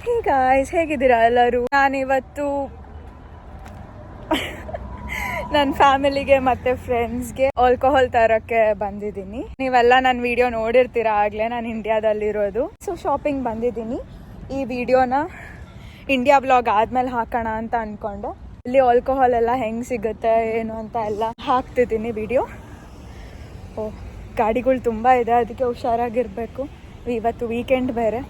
Hey guys, ಹೇಗಿದ್ದೀರಾ ಎಲ್ಲರೂ? ನಾನಿವತ್ತು ನನ್ನ ಫ್ಯಾಮಿಲಿಗೆ ಮತ್ತು ಫ್ರೆಂಡ್ಸ್ಗೆ ಆಲ್ಕೋಹಾಲ್ ತರೋಕ್ಕೆ ಬಂದಿದ್ದೀನಿ. ನೀವೆಲ್ಲ ನನ್ನ ವಿಡಿಯೋ ನೋಡಿರ್ತೀರ ಆಗಲೇ, ನಾನು ಇಂಡಿಯಾದಲ್ಲಿರೋದು. ಸೊ ಶಾಪಿಂಗ್ ಬಂದಿದ್ದೀನಿ. ಈ ವಿಡಿಯೋನ ಇಂಡಿಯಾ ಬ್ಲಾಗ್ ಆದಮೇಲೆ ಹಾಕೋಣ ಅಂತ ಅಂದ್ಕೊಂಡು ಇಲ್ಲಿ ಆಲ್ಕೋಹಾಲ್ ಎಲ್ಲ ಹೆಂಗೆ ಸಿಗುತ್ತೆ ಏನು ಅಂತ ಎಲ್ಲ ಹಾಕ್ತಿದ್ದೀನಿ ವಿಡಿಯೋ. ಗಾಡಿಗಳು ತುಂಬ ಇದೆ, ಅದಕ್ಕೆ ಹುಷಾರಾಗಿರಬೇಕು. ಇವತ್ತು ವೀಕೆಂಡ್ ಬೇರೆ.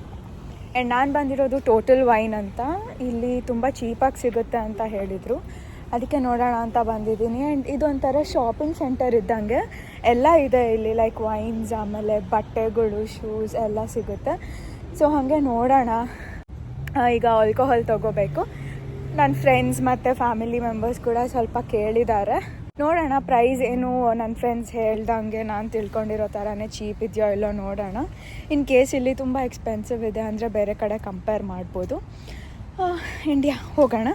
ಆ್ಯಂಡ್ ನಾನು ಬಂದಿರೋದು ಟೋಟಲ್ ವೈನ್ ಅಂತ. ಇಲ್ಲಿ ತುಂಬ ಚೀಪಾಗಿ ಸಿಗುತ್ತೆ ಅಂತ ಹೇಳಿದರು, ಅದಕ್ಕೆ ನೋಡೋಣ ಅಂತ ಬಂದಿದ್ದೀನಿ. ಆ್ಯಂಡ್ ಇದೊಂಥರ ಶಾಪಿಂಗ್ ಸೆಂಟರ್ ಇದ್ದಂಗೆ ಎಲ್ಲ ಇದೆ ಇಲ್ಲಿ, ಲೈಕ್ ವೈನ್ಸ್, ಆಮೇಲೆ ಬಟ್ಟೆಗಳು, ಶೂಸ್ ಎಲ್ಲ ಸಿಗುತ್ತೆ. ಸೊ ಹಾಗೆ ನೋಡೋಣ. ಈಗ ಆಲ್ಕೋಹಾಲ್ ತೊಗೋಬೇಕು. ನನ್ನ ಫ್ರೆಂಡ್ಸ್ ಮತ್ತು ಫ್ಯಾಮಿಲಿ ಮೆಂಬರ್ಸ್ ಕೂಡ ಸ್ವಲ್ಪ ಕೇಳಿದ್ದಾರೆ. ನೋಡೋಣ ಪ್ರೈಸ್ ಏನು ನನ್ನ ಫ್ರೆಂಡ್ಸ್ ಹೇಳ್ದಂಗೆ ನಾನು ತಿಳ್ಕೊಂಡಿರೋ ಥರನೇ ಚೀಪ್ ಇದೆಯೋ ಇಲ್ಲೋ ನೋಡೋಣ. ಇನ್ ಕೇಸ್ ಇಲ್ಲಿ ತುಂಬ ಎಕ್ಸ್ಪೆನ್ಸಿವ್ ಇದೆ ಅಂದರೆ ಬೇರೆ ಕಡೆ ಕಂಪೇರ್ ಮಾಡ್ಬೋದು. ಇಂಡಿಯಾ ಹೋಗೋಣ.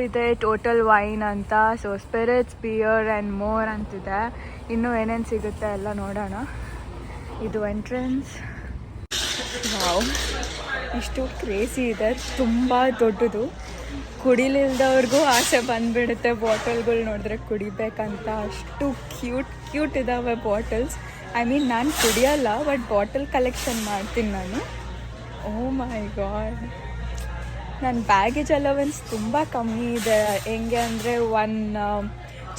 ಇದೆ ಟೋಟಲ್ ವೈನ್ ಅಂತ. So spirits, beer and more ಅಂತಿದೆ. ಇನ್ನೂ ಏನೇನು ಸಿಗುತ್ತೆ ಎಲ್ಲ ನೋಡೋಣ. ಇದು ಎಂಟ್ರೆನ್ಸ್. ವಾವ್, ಇಷ್ಟು ಕ್ರೇಜಿ ಇದೆ, ತುಂಬ ದೊಡ್ಡದು. ಕುಡಿಲಿಲ್ದವ್ರಿಗೂ ಆಸೆ ಬಂದುಬಿಡುತ್ತೆ ಬಾಟಲ್ಗಳು ನೋಡಿದ್ರೆ ಕುಡಿಬೇಕಂತ. ಅಷ್ಟು ಕ್ಯೂಟ್ ಇದ್ದಾವೆ ಬಾಟಲ್ಸ್. ನಾನು ಕುಡಿಯಲ್ಲ, ಬಟ್ ಬಾಟಲ್ ಕಲೆಕ್ಷನ್ ಮಾಡ್ತೀನಿ ನಾನು. ಓ ಮೈ ಗಾಡ್, ನನ್ನ ಬ್ಯಾಗೇಜ್ ಅಲವೆನ್ಸ್ ತುಂಬ ಕಮ್ಮಿ ಇದೆ. ಹೆಂಗೆ ಅಂದರೆ one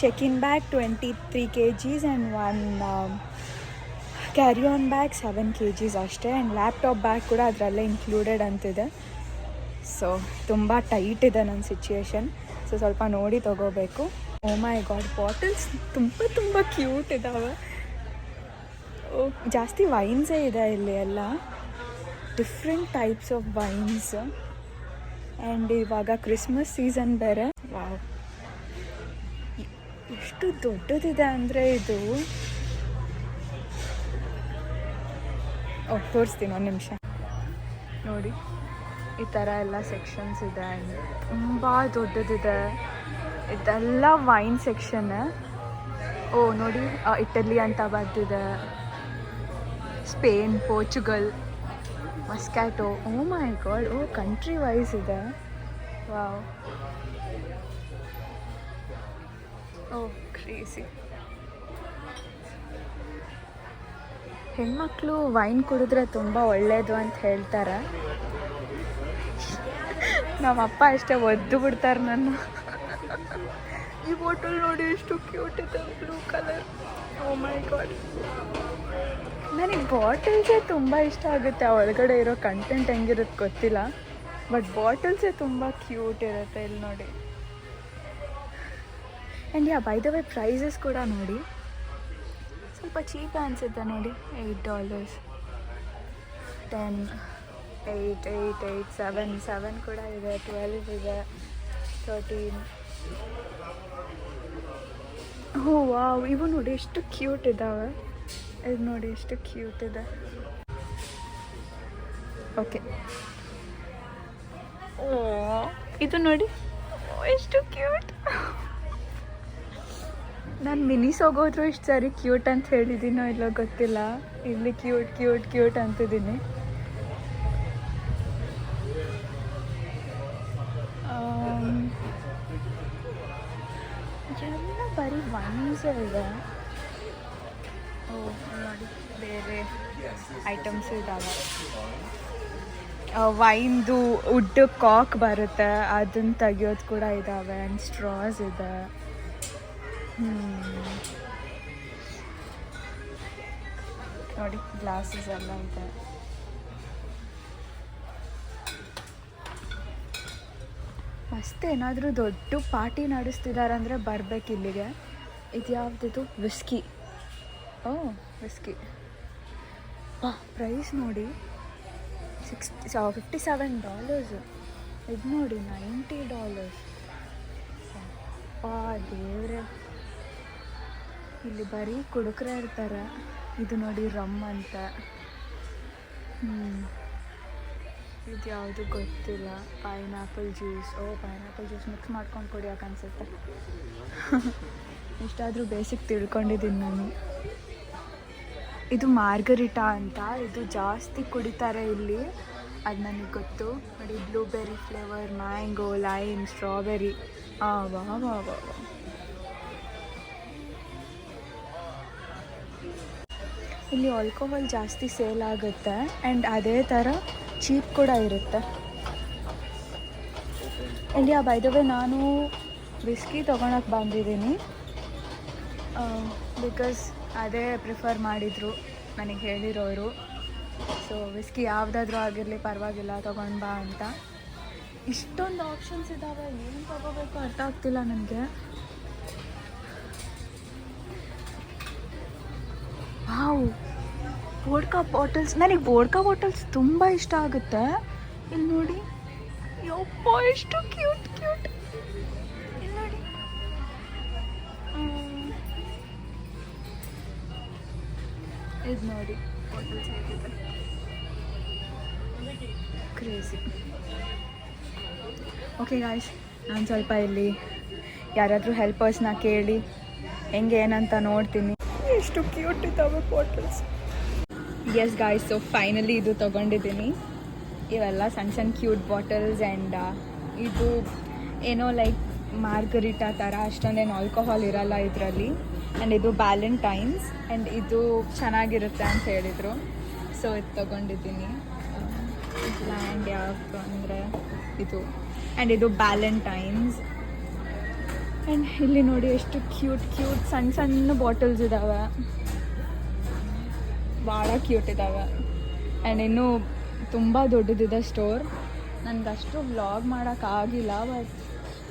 check-in bag 23 kgs and one carry on bag 7 kgs ಅಷ್ಟೇ. ಆ್ಯಂಡ್ ಲ್ಯಾಪ್ಟಾಪ್ ಬ್ಯಾಗ್ ಕೂಡ ಅದರಲ್ಲೇ ಇನ್ಕ್ಲೂಡೆಡ್ ಅಂತಿದೆ. ಸೊ ತುಂಬ ಟೈಟ್ ಇದೆ ನನ್ನ ಸಿಚುಯೇಷನ್. ಸೊ ಸ್ವಲ್ಪ ನೋಡಿ ತೊಗೋಬೇಕು. ಓ ಮೈ ಗಾಡ್, ಬಾಟಲ್ಸ್ ತುಂಬ ಕ್ಯೂಟ್ ಇದ್ದಾವೆ. ಜಾಸ್ತಿ ವೈನ್ಸೇ ಇದೆ ಇಲ್ಲಿ ಎಲ್ಲ, different types of wines. And ಇವಾಗ ಕ್ರಿಸ್ಮಸ್ ಸೀಸನ್ ಬೇರೆ. ವಾವ್, ಎಷ್ಟು ದೊಡ್ಡದಿದೆ ಅಂದರೆ ಇದು. ತೋರಿಸ್ತೀನಿ ಒಂದು ನಿಮಿಷ. ನೋಡಿ, ಈ ಥರ ಎಲ್ಲ ಸೆಕ್ಷನ್ಸ್ ಇದೆ. ತುಂಬ ದೊಡ್ಡದಿದೆ. ಇದೆಲ್ಲ ವೈನ್ ಸೆಕ್ಷನ್. ನೋಡಿ, ಇಟಲಿ ಅಂತ ಬರ್ತಿದೆ, Spain, Portugal, ಮಸ್ಕ್ಯಾಟೋ. O my god, country wise ಇದೆ. Wow, crazy. ಹೆಣ್ಮಕ್ಳು ವೈನ್ ಕುಡಿದ್ರೆ ತುಂಬ ಒಳ್ಳೆಯದು ಅಂತ ಹೇಳ್ತಾರೆ. ನಮ್ಮಪ್ಪ ಅಷ್ಟೇ ಒದ್ದು ಬಿಡ್ತಾರೆ ನನ್ನ. ಈ ಬಾಟಲ್ ನೋಡಿ ಎಷ್ಟು ಕ್ಯೂಟ್ ಇದೆ, blue colour. O my god, ನನಗೆ ಬಾಟಲ್ಸೇ ತುಂಬ ಇಷ್ಟ ಆಗುತ್ತೆ. ಒಳಗಡೆ ಇರೋ ಕಂಟೆಂಟ್ ಹೆಂಗಿರುತ್ತೆ ಗೊತ್ತಿಲ್ಲ, ಬಟ್ ಬಾಟಲ್ಸೇ ತುಂಬ ಕ್ಯೂಟ್ ಇರುತ್ತೆ. ಇಲ್ಲಿ ನೋಡಿ. And by the way prices ಕೂಡ ನೋಡಿ, ಸ್ವಲ್ಪ ಚೀಪ್ ಅನಿಸುತ್ತೆ ನೋಡಿ. $8, 10, 8, 7 ಕೂಡ ಇದೆ, 12 ಇದೆ, 13. ವಾವ್, ಇವು ನೋಡಿ ಎಷ್ಟು ಕ್ಯೂಟ್ ಇದ್ದಾವೆ. ಇದು ನೋಡಿ ಎಷ್ಟು ಕ್ಯೂಟ್ ಇದೆ. ಓಕೆ, ಇದು ನೋಡಿ ಎಷ್ಟು ಕ್ಯೂಟ್. ನಾನು ಮಿನಿಸ್ ಹೋಗೋದ್ರು ಇಷ್ಟು ಸರಿ ಕ್ಯೂಟ್ ಅಂತ ಹೇಳಿದ್ದೀನೋ ಇಲ್ಲೋ ಗೊತ್ತಿಲ್ಲ. ಇಲ್ಲಿ ಕ್ಯೂಟ್ ಅಂತಿದ್ದೀನಿ. ಎಲ್ಲ ಬರೀ ವೈನ್ಸೇ ಇದೆ. ನೋಡಿ, ಬೇರೆ ಐಟಮ್ಸ್ ಇದ್ದಾವೆ. ವೈನ್ದು ವುಡ್ ಕಾಕ್ ಬರುತ್ತೆ, ಅದನ್ನು ತೆಗಿಯೋದು ಕೂಡ ಇದ್ದಾವೆ. ಆ್ಯಂಡ್ ಸ್ಟ್ರಾಸ್ ಇದೆ. ನೋಡಿ, ಗ್ಲಾಸಸ್ ಎಲ್ಲ ಇದೆ. ಮಸ್ತ್. ಏನಾದರೂ ದೊಡ್ಡ ಪಾರ್ಟಿ ನಡೆಸ್ತಿದ್ದಾರೆ ಅಂದರೆ ಬರಬೇಕು ಇಲ್ಲಿಗೆ. ಇದು ಯಾವುದಿದು? ವಿಸ್ಕಿ. ವಿಸ್ಕಿ. ಪ್ರೈಸ್ ನೋಡಿ, $57. ಇದು ನೋಡಿ $90. ದೇವ್ರೆ, ಇಲ್ಲಿ ಬರೀ ಕುಡುಕರೇ ಇರ್ತಾರೆ. ಇದು ನೋಡಿ ರಮ್ ಅಂತ. ಇದು ಯಾವುದು ಗೊತ್ತಿಲ್ಲ. Pineapple juice. Pineapple juice mix ಮಾಡ್ಕೊಂಡು ಕುಡಿಯೋಕೆ ಅನಿಸುತ್ತೆ. ಇಷ್ಟಾದರೂ ಬೇಸಿಕ್ ತಿಳ್ಕೊಂಡಿದ್ದೀನಿ ನಾನು. ಇದು ಮಾರ್ಗರಿಟಾ ಅಂತ. ಇದು ಜಾಸ್ತಿ ಕುಡಿತಾರೆ ಇಲ್ಲಿ. ಅದು ನನಗೆ ಗೊತ್ತು ನೋಡಿ. Blueberry flavour, mango, lime, strawberry. ವಾ ವಾ ವಾ ವಾ. ಇಲ್ಲಿ ಆಲ್ಕೋಹಾಲ್ ಜಾಸ್ತಿ ಸೇಲ್ ಆಗುತ್ತೆ ಆ್ಯಂಡ್ ಅದೇ ಥರ ಚೀಪ್ ಕೂಡ ಇರುತ್ತೆ. ಇಲ್ಲಿ ಬೈ ದ ವೇ ನಾನು ವಿಸ್ಕಿ ತೊಗೊಳಕ್ಕೆ ಬಂದಿದ್ದೀನಿ ಬಿಕಾಸ್ ಅದೇ ಪ್ರಿಫರ್ ಮಾಡಿದರು ನನಗೆ ಹೇಳಿರೋರು. ಸೊ ವಿಸ್ಕಿ ಯಾವುದಾದ್ರೂ ಆಗಿರಲಿ ಪರವಾಗಿಲ್ಲ ತೊಗೊಂಡು ಬಾ ಅಂತ. ಇಷ್ಟೊಂದು ಆಪ್ಷನ್ಸ್ ಇದ್ದಾವೆ, ಏನು ತೊಗೋಬೇಕು ಅರ್ಥ ಆಗ್ತಿಲ್ಲ ನನಗೆ. Wow, vodka bottles. ನನಗೆ ವೋಡ್ಕಾ ಬಾಟಲ್ಸ್ ತುಂಬ ಇಷ್ಟ ಆಗುತ್ತೆ. ಇಲ್ಲಿ ನೋಡಿ, ಯಪ್ಪ ಎಷ್ಟು ಕ್ಯೂಟ್ ಕ್ಯೂಟ್. ಇಲ್ಲಿ ನೋಡಿ, ಇದು ನೋಡಿ ಬಾಟಲ್ಸ್ ಹೇಗಿದೆ, ಕ್ರೇಜಿ. ಓಕೆ ಗಾಯ್ಸ್, ನಾನು ಸ್ವಲ್ಪ ಇಲ್ಲಿ ಯಾರಾದರೂ ಹೆಲ್ಪರ್ಸ್ನ ಕೇಳಿ ಹೆಂಗೆ ಏನಂತ ನೋಡ್ತೀನಿ. ಎಷ್ಟು ಕ್ಯೂಟ್ ಇದ್ದಾವೆ bottles. Yes guys, so finally ಇದು ತೊಗೊಂಡಿದ್ದೀನಿ. ಇವೆಲ್ಲ ಸಣ್ಣ ಸಣ್ಣ ಕ್ಯೂಟ್ ಬಾಟಲ್ಸ್ ಆ್ಯಂಡ್ ಇದು ಏನೋ ಲೈಕ್ ಮಾರ್ಗರಿಟಾ ಥರ, ಅಷ್ಟೊಂದೇನು ಆಲ್ಕೋಹಾಲ್ ಇರಲ್ಲ ಇದರಲ್ಲಿ. ಆ್ಯಂಡ್ ಇದು ವ್ಯಾಲೆಂಟೈನ್ಸ್ ಆ್ಯಂಡ್ ಇದು ಚೆನ್ನಾಗಿರುತ್ತೆ ಅಂತ ಹೇಳಿದರು. ಸೊ ಇದು ತೊಗೊಂಡಿದ್ದೀನಿ. ಆ್ಯಂಡ್ ಯಾವುದು ಅಂದರೆ ಇದು, ಆ್ಯಂಡ್ ಇದು ವ್ಯಾಲೆಂಟೈನ್ಸ್. ಆ್ಯಂಡ್ ಇಲ್ಲಿ ನೋಡಿ ಎಷ್ಟು ಕ್ಯೂಟ್ ಕ್ಯೂಟ್ ಸಣ್ಣ ಸಣ್ಣ ಬಾಟಲ್ಸ್ ಇದ್ದಾವೆ, ಭಾಳ ಕ್ಯೂಟ್ ಇದ್ದಾವೆ. ಆ್ಯಂಡ್ ಇನ್ನೂ ತುಂಬ ದೊಡ್ಡದಿದೆ ಸ್ಟೋರ್. ನನಗೆ ಅಷ್ಟು ವ್ಲಾಗ್ ಮಾಡೋಕ್ಕಾಗಿಲ್ಲ, ಬಟ್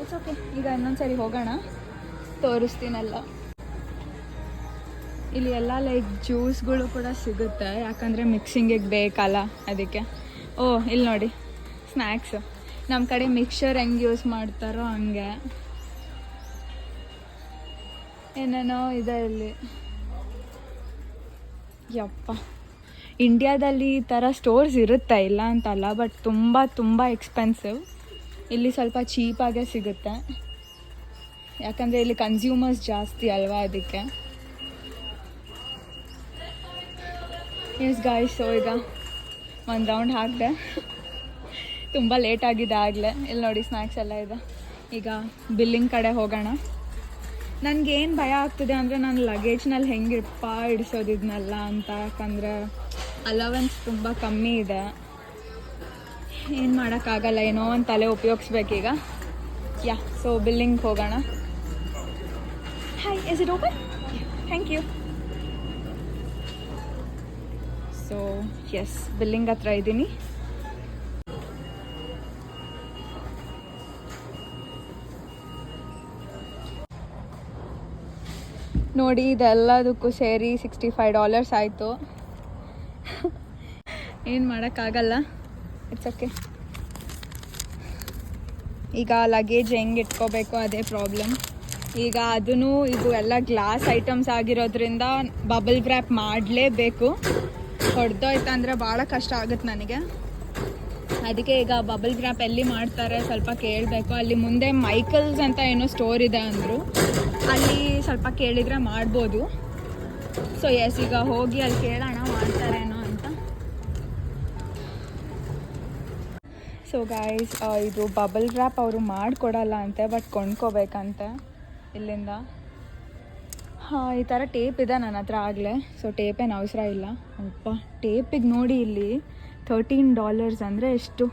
ಇಟ್ಸ್ ಓಕೆ. ಈಗ ಇನ್ನೊಂದು ಸರಿ ಹೋಗೋಣ, ತೋರಿಸ್ತೀನಲ್ಲ. ಇಲ್ಲಿ ಎಲ್ಲ ಲೈಕ್ ಜ್ಯೂಸ್ಗಳು ಕೂಡ ಸಿಗುತ್ತೆ, ಯಾಕಂದರೆ ಮಿಕ್ಸಿಂಗಿಗೆ ಬೇಕಲ್ಲ ಅದಕ್ಕೆ. ಇಲ್ಲಿ ನೋಡಿ ಸ್ನ್ಯಾಕ್ಸು. ನಮ್ಮ ಕಡೆ ಮಿಕ್ಸರ್ ಹೆಂಗೆ ಯೂಸ್ ಮಾಡ್ತಾರೋ ಹಂಗೆ ಏನೇನೋ ಇದೆ ಇಲ್ಲಿ. ಯಪ್ಪ, ಇಂಡಿಯಾದಲ್ಲಿ ಈ ಥರ ಸ್ಟೋರ್ಸ್ ಇರುತ್ತೆ, ಇಲ್ಲ ಅಂತಲ್ಲ, ಬಟ್ ತುಂಬ ತುಂಬ ಎಕ್ಸ್ಪೆನ್ಸಿವ್. ಇಲ್ಲಿ ಸ್ವಲ್ಪ ಚೀಪಾಗೇ ಸಿಗುತ್ತೆ, ಯಾಕಂದರೆ ಇಲ್ಲಿ ಕನ್ಸ್ಯೂಮರ್ಸ್ ಜಾಸ್ತಿ ಅಲ್ವಾ ಅದಕ್ಕೆ. ಎಸ್ ಗಾಯ್ಸ್, ಸೊ ಈಗ ಒಂದು ರೌಂಡ್ ಹಾಕಿದೆ, ತುಂಬ ಲೇಟ್ ಆಗಿದೆ ಆಗಲೇ. ಇಲ್ಲಿ ನೋಡಿ ಸ್ನ್ಯಾಕ್ಸ್ ಎಲ್ಲ ಇದೆ. ಈಗ ಬಿಲ್ಲಿಂಗ್ ಕಡೆ ಹೋಗೋಣ. ನನಗೇನು ಭಯ ಆಗ್ತಿದೆ ಅಂದರೆ ನಾನು ಲಗೇಜ್ನಲ್ಲಿ ಹೆಂಗಿರಪ್ಪ ಇಡಿಸೋದಿದ್ನಲ್ಲ ಅಂತ, ಯಾಕಂದರೆ ಅಲವೆನ್ಸ್ ತುಂಬ ಕಮ್ಮಿ ಇದೆ. ಏನು ಮಾಡೋಕ್ಕಾಗಲ್ಲ, ಏನೋ ಒಂದು ತಲೆ ಉಪಯೋಗಿಸ್ಬೇಕೀಗ. ಸೊ ಬಿಲ್ಲಿಂಗ್ ಹೋಗೋಣ. Hi, is it open? Thank you. So yes, billing ಹತ್ರ ಇದ್ದೀನಿ. ನೋಡಿ, ಇದೆಲ್ಲದಕ್ಕೂ ಸೇರಿ $65 ಆಯಿತು. ಏನು ಮಾಡೋಕ್ಕಾಗಲ್ಲ, ಇಟ್ಸ್ ಓಕೆ. ಈಗ ಲಗೇಜ್ ಹೆಂಗೆ ಇಟ್ಕೋಬೇಕು ಅದೇ ಪ್ರಾಬ್ಲಮ್. ಈಗ ಅದೂ ಇದು ಎಲ್ಲ ಗ್ಲಾಸ್ ಐಟಮ್ಸ್ ಆಗಿರೋದ್ರಿಂದ ಬಬಲ್ ವ್ರ್ಯಾಪ್ ಮಾಡಲೇಬೇಕು. ಹೊಡೆದೋಯ್ತಂದರೆ ಭಾಳ ಕಷ್ಟ ಆಗುತ್ತೆ ನನಗೆ. ಅದಕ್ಕೆ ಈಗ ಬಬಲ್ ವ್ರ್ಯಾಪ್ ಎಲ್ಲಿ ಮಾಡ್ತಾರೆ ಸ್ವಲ್ಪ ಕೇಳಬೇಕು. ಅಲ್ಲಿ ಮುಂದೆ ಮೈಕಲ್ಸ್ ಅಂತ ಏನೋ ಸ್ಟೋರ್ ಇದೆ ಅಂದರು, ಅಲ್ಲಿ ಸ್ವಲ್ಪ ಕೇಳಿದರೆ ಮಾಡ್ಬೋದು. ಸೊ ಎಸ್, ಈಗ ಹೋಗಿ ಅಲ್ಲಿ ಕೇಳೋಣ ಮಾಡ್ತಾರೇನೋ ಅಂತ. ಸೊ ಗಾಯ್ಸ್, ಇದು ಬಬಲ್ ವ್ರ್ಯಾಪ್ ಅವರು ಮಾಡಿಕೊಡಲ್ಲ ಅಂತೆ, ಬಟ್ ಕೊಂಡ್ಕೋಬೇಕಂತೆ ಇಲ್ಲಿಂದ. ಈ ಥರ ಟೇಪ್ ಇದೆ ನನ್ನ ಹತ್ರ ಆಗಲೇ, ಸೊ ಟೇಪೇನು ಅವಸರ ಇಲ್ಲ. ಅಪ್ಪ, ಟೇಪಿಗೆ ನೋಡಿ ಇಲ್ಲಿ $13 ಅಂದರೆ ಎಷ್ಟು?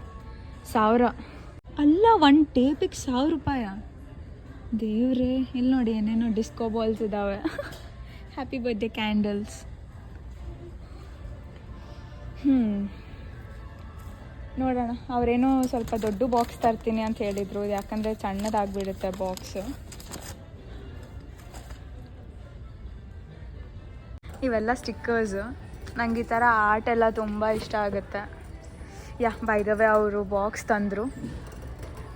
1000 ಅಲ್ಲ, ಒಂದು ಟೇಪಿಗೆ $1000. ದೇವ್ರೇ, ಇಲ್ಲಿ ನೋಡಿ ಏನೇನೋ ಡಿಸ್ಕೋ ಬಾಲ್ಸ್ ಇದ್ದಾವೆ. Happy birthday candles. ನೋಡೋಣ, ಅವರೇನೋ ಸ್ವಲ್ಪ ದೊಡ್ಡ ಬಾಕ್ಸ್ ತರ್ತೀನಿ ಅಂತ ಹೇಳಿದರು, ಯಾಕಂದರೆ ಸಣ್ಣದಾಗಿಬಿಡುತ್ತೆ ಬಾಕ್ಸು. ಇವೆಲ್ಲ ಸ್ಟಿಕ್ಕರ್ಸು. ನಂಗೆ ಈ ಥರ ಆರ್ಟ್ ಎಲ್ಲ ತುಂಬ ಇಷ್ಟ ಆಗುತ್ತೆ. ಬೈ ದ ವೇ ಅವರು ಬಾಕ್ಸ್ ತಂದರು,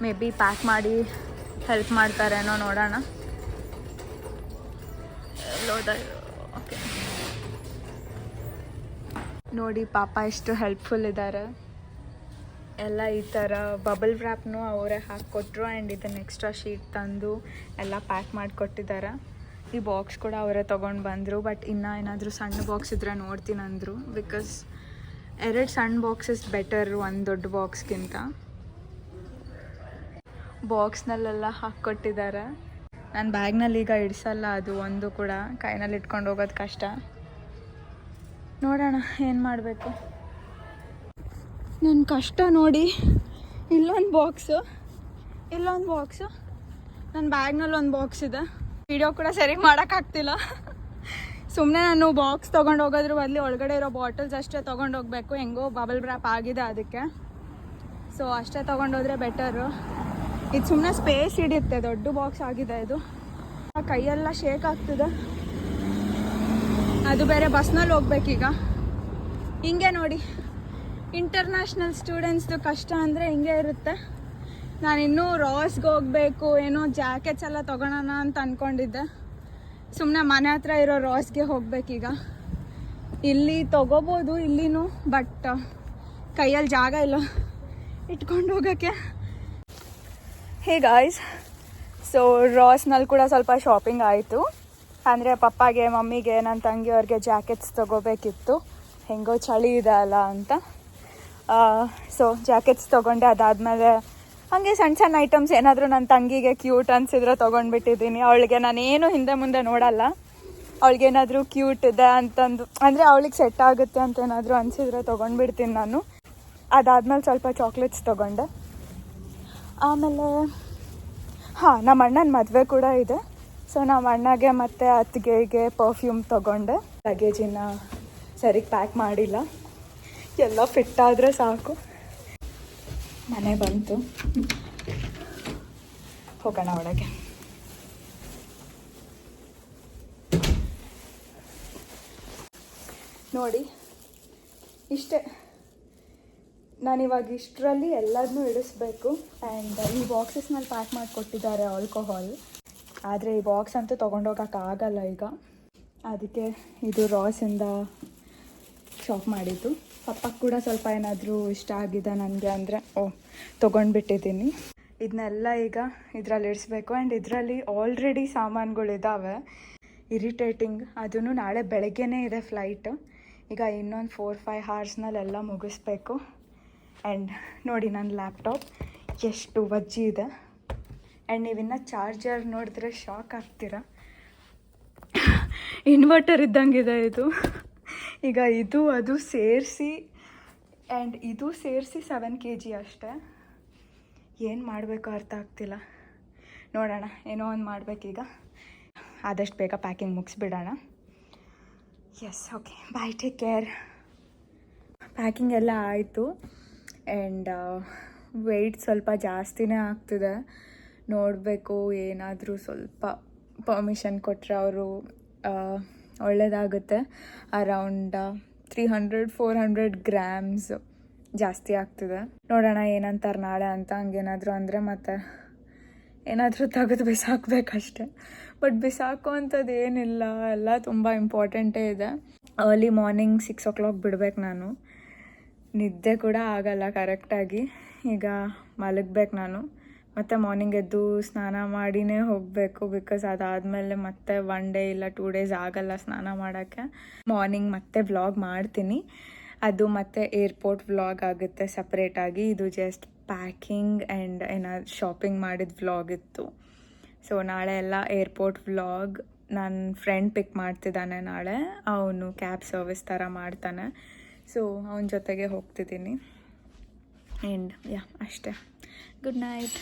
ಮೇ ಬಿ ಪ್ಯಾಕ್ ಮಾಡಿ ಹೆಲ್ಪ್ ಮಾಡ್ತಾರೇನೋ, ನೋಡೋಣ. ಓಕೆ, ನೋಡಿ ಪಾಪ ಎಷ್ಟು ಹೆಲ್ಪ್ಫುಲ್ ಇದ್ದಾರೆ. ಎಲ್ಲ ಈ ಥರ ಬಬಲ್ ವ್ರ್ಯಾಪ್ನೂ ಅವರೇ ಹಾಕ್ಕೊಟ್ರು ಆ್ಯಂಡ್ ಇದನ್ನು ಎಕ್ಸ್ಟ್ರಾ ಶೀಟ್ ತಂದು ಎಲ್ಲ ಪ್ಯಾಕ್ ಮಾಡಿಕೊಟ್ಟಿದ್ದಾರೆ. ಈ ಬಾಕ್ಸ್ ಕೂಡ ಅವರೇ ತೊಗೊಂಡು ಬಂದರು, ಬಟ್ ಇನ್ನೂ ಏನಾದರೂ ಸಣ್ಣ ಬಾಕ್ಸ್ ಇದ್ದರೆ ನೋಡ್ತೀನಿ ಅಂದರು. ಬಿಕಾಸ್ 2 ಸಣ್ಣ ಬಾಕ್ಸಸ್ ಬೆಟರ್ ಒಂದು ದೊಡ್ಡ ಬಾಕ್ಸ್ಗಿಂತ. ಬಾಕ್ಸ್ನಲ್ಲೆಲ್ಲ ಹಾಕ್ಕೊಟ್ಟಿದ್ದಾರೆ. ನನ್ನ ಬ್ಯಾಗ್ನಲ್ಲಿ ಈಗ ಇಡಿಸಲ್ಲ, ಅದು ಒಂದು ಕೂಡ ಕೈನಲ್ಲಿ ಇಟ್ಕೊಂಡು ಹೋಗೋದು ಕಷ್ಟ. ನೋಡೋಣ ಏನು ಮಾಡಬೇಕು. ನನ್ನ ಕಷ್ಟ ನೋಡಿ, ಇಲ್ಲೊಂದು ಬಾಕ್ಸು, ನನ್ನ ಬ್ಯಾಗ್ನಲ್ಲಿ ಒಂದು ಬಾಕ್ಸ್ ಇದೆ. ವಿಡಿಯೋ ಕೂಡ ಸರಿ ಮಾಡೋಕ್ಕಾಗ್ತಿಲ್ಲ. ಸುಮ್ಮನೆ ನಾನು ಬಾಕ್ಸ್ ತೊಗೊಂಡು ಹೋಗೋದ್ರ ಬದಲು ಒಳಗಡೆ ಇರೋ ಬಾಟಲ್ಸ್ ಅಷ್ಟೇ ತೊಗೊಂಡು ಹೋಗಬೇಕು. ಹೆಂಗೋ ಬಬಲ್ ರ್ಯಾಪ್ ಆಗಿದೆ ಅದಕ್ಕೆ, ಸೊ ಅಷ್ಟೇ ತೊಗೊಂಡೋದ್ರೆ ಬೆಟರು. ಇದು ಸುಮ್ಮನೆ ಸ್ಪೇಸ್ ಹಿಡಿಯುತ್ತೆ, ದೊಡ್ಡ ಬಾಕ್ಸ್ ಆಗಿದೆ ಇದು. ಕೈಯೆಲ್ಲ ಶೇಕ್ ಆಗ್ತಿದೆ. ಅದು ಬೇರೆ ಬಸ್ನಲ್ಲಿ ಹೋಗ್ಬೇಕೀಗ. ಹಿಂಗೆ ನೋಡಿ, ಇಂಟರ್ನ್ಯಾಷನಲ್ ಸ್ಟೂಡೆಂಟ್ಸ್ದು ಕಷ್ಟ ಅಂದರೆ ಹಿಂಗೆ ಇರುತ್ತೆ. ನಾನಿನ್ನೂ ರಾಸ್ಗೆ ಹೋಗಬೇಕು, ಏನೋ ಜಾಕೆಟ್ಸ್ ಎಲ್ಲ ತೊಗೊಳೋಣ ಅಂತ ಅಂದ್ಕೊಂಡಿದ್ದೆ. ಸುಮ್ಮನೆ ಮನೆ ಹತ್ರ ಇರೋ ರಾಸ್ಗೆ ಹೋಗ್ಬೇಕೀಗ. ಇಲ್ಲಿ ತೊಗೋಬೋದು ಇಲ್ಲಿನೂ, ಬಟ್ ಕೈಯಲ್ಲಿ ಜಾಗ ಇಲ್ಲ ಇಟ್ಕೊಂಡು ಹೋಗೋಕ್ಕೆ. ಹೇ ಗಾಯ್ಸ್, ಸೊ ರಾಸ್ನಲ್ಲಿ ಕೂಡ ಸ್ವಲ್ಪ ಶಾಪಿಂಗ್ ಆಯಿತು. ಅಂದರೆ ಪಪ್ಪಾಗೆ, ಮಮ್ಮಿಗೆ, ನನ್ನ ತಂಗಿಯವ್ರಿಗೆ ಜಾಕೆಟ್ಸ್ ತೊಗೋಬೇಕಿತ್ತು. ಹೆಂಗೋ ಚಳಿ ಇದೆ ಅಲ್ಲ ಅಂತ. ಸೊ ಜಾಕೆಟ್ಸ್ ತೊಗೊಂಡೆ. ಅದಾದಮೇಲೆ ಹಾಗೆ ಸಣ್ಣ ಸಣ್ಣ ಐಟಮ್ಸ್ ಏನಾದರೂ ನನ್ನ ತಂಗಿಗೆ ಕ್ಯೂಟ್ ಅನಿಸಿದ್ರೆ ತೊಗೊಂಡ್ಬಿಟ್ಟಿದ್ದೀನಿ. ಅವಳಿಗೆ ನಾನೇನು ಹಿಂದೆ ಮುಂದೆ ನೋಡಲ್ಲ. ಅವಳಿಗೇನಾದರೂ ಕ್ಯೂಟ್ ಇದೆ ಅಂತಂದು, ಅಂದರೆ ಅವಳಿಗೆ ಸೆಟ್ ಆಗುತ್ತೆ ಅಂತ ಏನಾದರೂ ಅನಿಸಿದ್ರೆ ತೊಗೊಂಡ್ಬಿಡ್ತೀನಿ ನಾನು. ಅದಾದಮೇಲೆ ಸ್ವಲ್ಪ ಚಾಕ್ಲೇಟ್ಸ್ ತೊಗೊಂಡೆ. ಆಮೇಲೆ ನಮ್ಮ ಅಣ್ಣನ ಮದುವೆ ಕೂಡ ಇದೆ, ಸೊ ನಮ್ಮ ಅಣ್ಣಗೆ ಮತ್ತು ಅತ್ತಿಗೆಗೆ ಪರ್ಫ್ಯೂಮ್ ತೊಗೊಂಡೆ. ಲಗೇಜಿನ ಸರಿಗೆ ಪ್ಯಾಕ್ ಮಾಡಿಲ್ಲ, ಎಲ್ಲ ಫಿಟ್ ಆದರೆ ಸಾಕು. ಮನೆ ಬಂತು, ಹೋಗೋಣ ಒಳಗೆ. ನೋಡಿ ಇಷ್ಟೇ, ನಾನಿವಾಗ ಇಷ್ಟರಲ್ಲಿ ಎಲ್ಲದನ್ನೂ ಇಡಿಸ್ಬೇಕು. ಆ್ಯಂಡ್ ಈ ಬಾಕ್ಸಸ್ನಲ್ಲಿ ಪ್ಯಾಕ್ ಮಾಡಿಕೊಟ್ಟಿದ್ದಾರೆ ಆಲ್ಕೋಹಾಲ್. ಆದರೆ ಈ ಬಾಕ್ಸ್ ಅಂತೂ ತೊಗೊಂಡೋಗೋಕ್ಕಾಗಲ್ಲ ಈಗ, ಅದಕ್ಕೆ ಇದು ರಾಸಿಂದ ಶಾಪ್ ಮಾಡಿದ್ದು. ಪಪ್ಪಕ್ಕೆ ಕೂಡ ಸ್ವಲ್ಪ ಏನಾದರೂ ಇಷ್ಟ ಆಗಿದೆ ನನಗೆ ಅಂದರೆ ತೊಗೊಂಡ್ಬಿಟ್ಟಿದ್ದೀನಿ. ಇದನ್ನೆಲ್ಲ ಈಗ ಇದರಲ್ಲಿ ಇಡಿಸ್ಬೇಕು. ಆ್ಯಂಡ್ ಇದರಲ್ಲಿ ಆಲ್ರೆಡಿ ಸಾಮಾನುಗಳಿದ್ದಾವೆ. ಇರಿಟೇಟಿಂಗ್. ಅದೂ ನಾಳೆ ಬೆಳಗ್ಗೆನೇ ಇದೆ ಫ್ಲೈಟ್. ಈಗ ಇನ್ನೊಂದು 4-5 ಅವರ್ಸ್ನಲ್ಲೆಲ್ಲ ಮುಗಿಸ್ಬೇಕು. ಆ್ಯಂಡ್ ನೋಡಿ ನನ್ನ ಲ್ಯಾಪ್ಟಾಪ್ ಎಷ್ಟು ವಜ್ಜಿ ಇದೆ. ಆ್ಯಂಡ್ ನೀವಿನ್ನು ಚಾರ್ಜರ್ ನೋಡಿದ್ರೆ ಶಾಕ್ ಆಗ್ತೀರ. ಇನ್ವರ್ಟರ್ ಇದ್ದಂಗಿದೆ ಇದು. ಈಗ ಇದು ಅದು ಸೇರಿಸಿ, ಆ್ಯಂಡ್ ಇದು ಸೇರಿಸಿ 7 kg ಅಷ್ಟೇ. ಏನು ಮಾಡಬೇಕು ಅರ್ಥ ಆಗ್ತಿಲ್ಲ. ನೋಡೋಣ, ಏನೋ ಒಂದು ಮಾಡಬೇಕೀಗ. ಆದಷ್ಟು ಬೇಗ ಪ್ಯಾಕಿಂಗ್ ಮುಗಿಸ್ಬಿಡೋಣ. ಎಸ್, ಓಕೆ, ಬಾಯ್, ಟೇಕ್ ಕೇರ್. ಪ್ಯಾಕಿಂಗ್ ಎಲ್ಲ ಆಯಿತು. ಆ್ಯಂಡ್ ವೆಯ್ಟ್ ಸ್ವಲ್ಪ ಜಾಸ್ತಿನೇ ಆಗ್ತಿದೆ. ನೋಡಬೇಕು, ಏನಾದರೂ ಸ್ವಲ್ಪ ಪರ್ಮಿಷನ್ ಕೊಟ್ಟರೆ ಅವರು ಒಳ್ಳೆಯದಾಗುತ್ತೆ. ಅರೌಂಡ್ 300-400 ಗ್ರಾಮ್ಸ್ ಜಾಸ್ತಿ ಆಗ್ತಿದೆ. ನೋಡೋಣ ಏನಂತಾರೆ ನಾಳೆ ಅಂತ. ಹಂಗೇನಾದರೂ ಅಂದರೆ ಮತ್ತೆ ಏನಾದರೂ ತೆಗೆದು ಬಿಸಾಕಬೇಕಷ್ಟೆ. ಬಟ್ ಬಿಸಾಕೋ ಅಂಥದ್ದು ಏನಿಲ್ಲ, ಎಲ್ಲ ತುಂಬ ಇಂಪಾರ್ಟೆಂಟೇ ಇದೆ. ಅರ್ಲಿ ಮಾರ್ನಿಂಗ್ 6 o'clock ಬಿಡ್ಬೇಕು ನಾನು. ನಿದ್ದೆ ಕೂಡ ಆಗಲ್ಲ ಕರೆಕ್ಟಾಗಿ. ಈಗ ಮಲಗಬೇಕು ನಾನು. ಮತ್ತು ಮಾರ್ನಿಂಗ್ ಎದ್ದು ಸ್ನಾನ ಮಾಡಿನೇ ಹೋಗಬೇಕು. ಬಿಕಾಸ್ ಅದಾದಮೇಲೆ ಮತ್ತೆ 1 day ಇಲ್ಲ 2 days ಆಗಲ್ಲ ಸ್ನಾನ ಮಾಡೋಕ್ಕೆ. ಮಾರ್ನಿಂಗ್ ಮತ್ತೆ ವ್ಲಾಗ್ ಮಾಡ್ತೀನಿ. ಅದು ಮತ್ತೆ ಏರ್ಪೋರ್ಟ್ ವ್ಲಾಗ್ ಆಗುತ್ತೆ ಸಪ್ರೇಟಾಗಿ. ಇದು ಜಸ್ಟ್ ಪ್ಯಾಕಿಂಗ್ ಆ್ಯಂಡ್ ಏನಾದ್ರು ಶಾಪಿಂಗ್ ಮಾಡಿದ ವ್ಲಾಗ್ ಇತ್ತು. ಸೊ ನಾಳೆ ಎಲ್ಲ ಏರ್ಪೋರ್ಟ್ ವ್ಲಾಗ್. ನನ್ನ ಫ್ರೆಂಡ್ ಪಿಕ್ ಮಾಡ್ತಿದ್ದಾನೆ ನಾಳೆ. ಅವನು ಕ್ಯಾಬ್ ಸರ್ವಿಸ್ ಥರ ಮಾಡ್ತಾನೆ. ಸೊ ಅವನ ಜೊತೆಗೆ ಹೋಗ್ತಿದ್ದೀನಿ. ಆ್ಯಂಡ್ ಅಷ್ಟೇ. Good night.